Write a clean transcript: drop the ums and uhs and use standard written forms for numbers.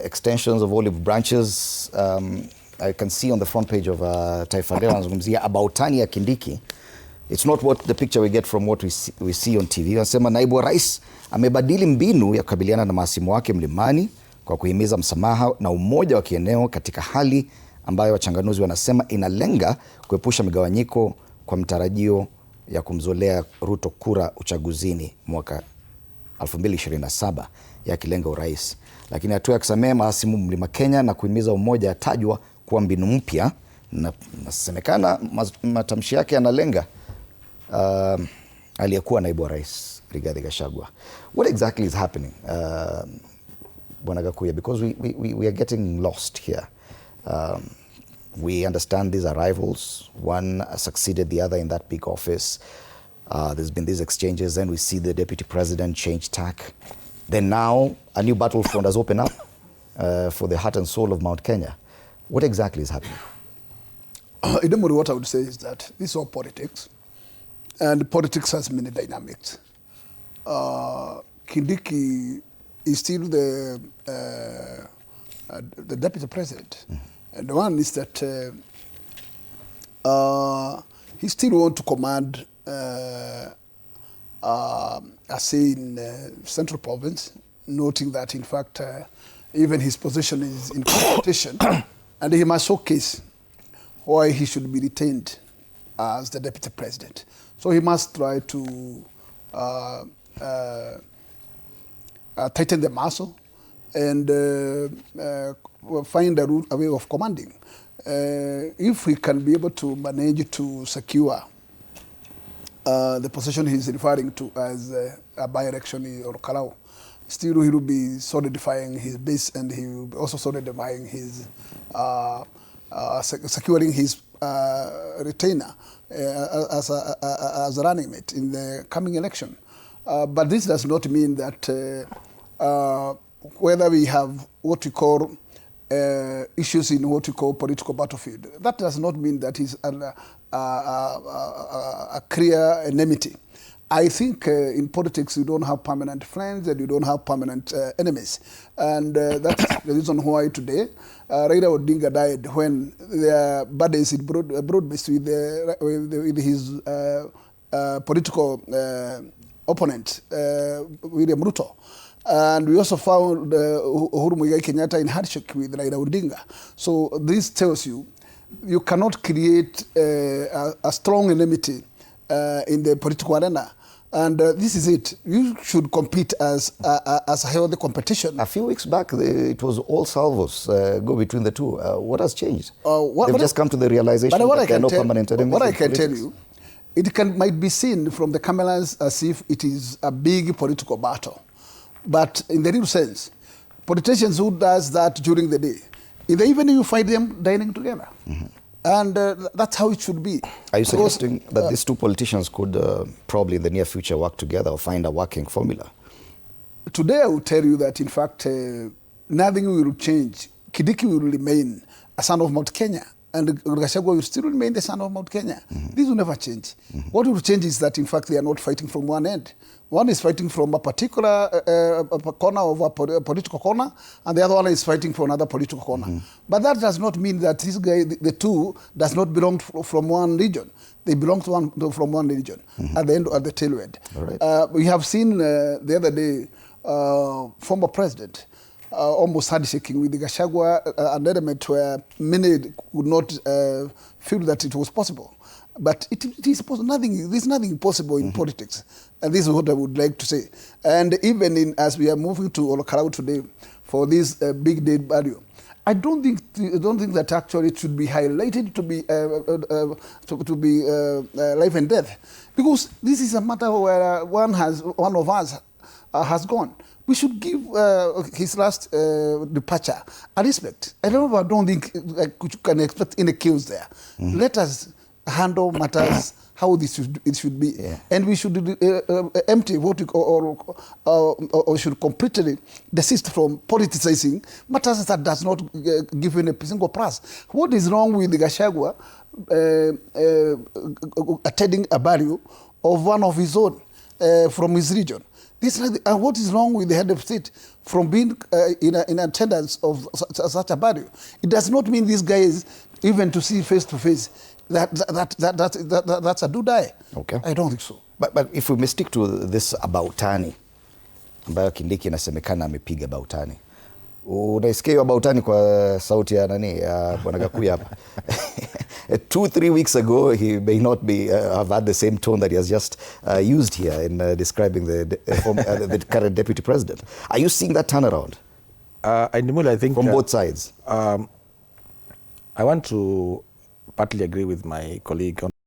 extensions of olive branches. I can see on the front page of Taifa Leo anazungumzia about Gachagua Kindiki. It's not what the picture we get from what we see on TV. Wanasema naibu wa rais amebadili mbinu ya kukabiliana na mahasimu wake mlimani kwa kuhimiza msamaha na umoja wa kieneo katika hali ambayo wachanganuzi wanasema inalenga kuepusha migawanyiko kwa mtarajio ya kumzolea Ruto kura uchaguzini mwaka 2027 yakilenga urais. Lakini hatua ya kusamehe mahasimu mlima Kenya na kuhimiza umoja yatajwa kuwa mbinu mpya, na nasemekana matamshi yake yanalenga aliyekuwa naibu wa rais Rigathi Gachagua. What exactly is happening, Bwana Gakuya? Because we are getting lost here. We understand these are rivals. One succeeded the other in that big office. There's been these exchanges. Then we see the deputy president change tack. Then now a new battlefront has opened up for the heart and soul of Mount Kenya. What exactly is happening? Idemuri, what I would say is that this is all politics. And politics has many dynamics. Kindiki is still the deputy president. And the one is that he still wants to command say in Central Province, noting that in fact even his position is in competition and he must showcase why he should be retained as the deputy president. So he must try to tighten the muscle and find a way of commanding. If we can be able to manage to secure the position he's referring to as a by-election or Kalau, still he will be solidifying his base and he will be also solidifying his, securing his retainer as a running mate in the coming election. But this does not mean that whether we have what we call issues in what we call political battlefield, that does not mean that he's a clear enmity. I think in politics you don't have permanent friends and you don't have permanent enemies. And that's the reason why today Raila Odinga died when their buddies in broad-based with his political opponent, William Ruto. And we also found Uhuru Muigai Kenyatta in handshake with Raila Odinga. So this tells you, you cannot create a strong enmity in the political arena. And this is it. You should compete as a healthy competition. A few weeks back, it was all salvos go between the two. What has changed? They've just come to the realization that there are no permanent enemies. What I can tell you, it might be seen from the cameras as if it is a big political battle. But in the real sense, politicians who does that during the day, in the evening you find them dining together. And that's how it should be. Are you suggesting that these two politicians could probably in the near future work together or find a working formula? Today I will tell you that in fact nothing will change. Kindiki will remain a son of Mount Kenya and Gachagua will still remain the son of Mount Kenya. This will never change. What will change is that in fact they are not fighting from one end. One is fighting from a particular corner of a political corner, and the other one is fighting for another political corner. But that does not mean that this guy, the two, does not belong from one region. They belong from one region at the end, at the tail end. Right. We have seen the other day former president almost handshaking with the Gachagua, an element where many would not feel that it was possible. But it is possible. There's nothing impossible in politics. And this is what I would like to say. And even as we are moving to Olokarau today for this big day value, I don't think that actually it should be highlighted to be life and death, because this is a matter where one of us has gone. We should give his last departure a respect. I don't think you can expect any chaos there. Let us handle matters how it should be, and we should empty what we or should completely desist from politicizing matters that does not give any single price. What is wrong with the Gachagua attending a burial of one of his own from his region? This is and what is wrong with the head of state from being in attendance of such a body? It does not mean these guys even to see face to face. That's a do-die. Okay. I don't think so. But if we may stick to this Abautani ambayo Kindiki inasemekana amepiga Abautani, unaisikia hiyo Abautani kwa sauti ya nani ya Bwana Gakuya hapa? 2-3 weeks ago he may not be have had the same tone that he has just used here in describing the current deputy president. Are you seeing that turnaround? I think from both sides. I want to partly agree with my colleague on